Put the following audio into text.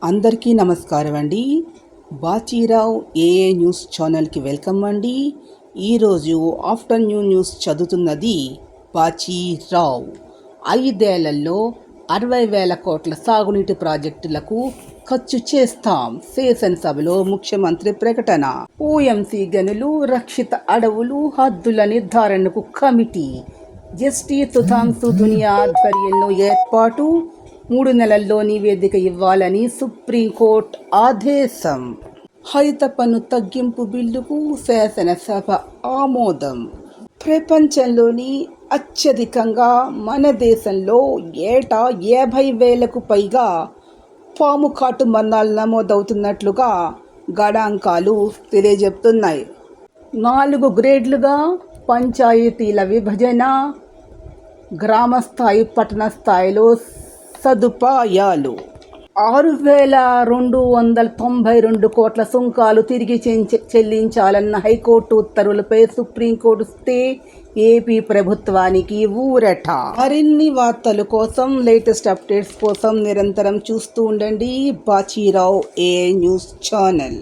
అందరికీ నమస్కారం అండి. బాచీరావు ఏఏ న్యూస్ ఛానల్కి వెల్కమ్ అండి. ఈరోజు ఆఫ్టర్నూన్ న్యూస్ చదువుతున్నది బాచీరావు. 5 ఏళ్లలో 60,000 కోట్ల సాగునీటి ప్రాజెక్టులకు ఖర్చు చేస్తాం. శాసనసభలో ముఖ్యమంత్రి ప్రకటన. ఓఎంసీ గనులు, రక్షిత అడవులు, హద్దుల నిర్ధారణకు కమిటీ. జస్టిస్ సుధాంశు దునియా ఆధ్వర్యంలో ఏర్పాటు. 3 నెలల్లో నివేదిక ఇవ్వాలని సుప్రీంకోర్టు ఆదేశం. హరిత పన్ను తగ్గింపు బిల్లుకు శాసనసభ ఆమోదం. ప్రపంచంలోని అత్యధికంగా మన దేశంలో ఏటా 50,000కు పైగా పాము కాటు మరణాలు నమోదవుతున్నట్లుగా గణాంకాలు తెలియజెప్తున్నాయి. 4 గ్రేడ్లుగా పంచాయతీల విభజన. గ్రామస్థాయి, పట్టణ స్థాయిలో సదుపాయాలు. 6,292 కోట్ల సుంకాలు తిరిగి చెల్లించాలన్న హైకోర్టు ఉత్తర్వులపై సుప్రీంకోర్టు స్టే. ఏపీ ప్రభుత్వానికి ఊరట. మరిన్ని వార్తల కోసం, లేటెస్ట్ అప్డేట్స్ కోసం నిరంతరం చూస్తూ ఉండండి బాచీరావు ఏఏ న్యూస్ ఛానల్.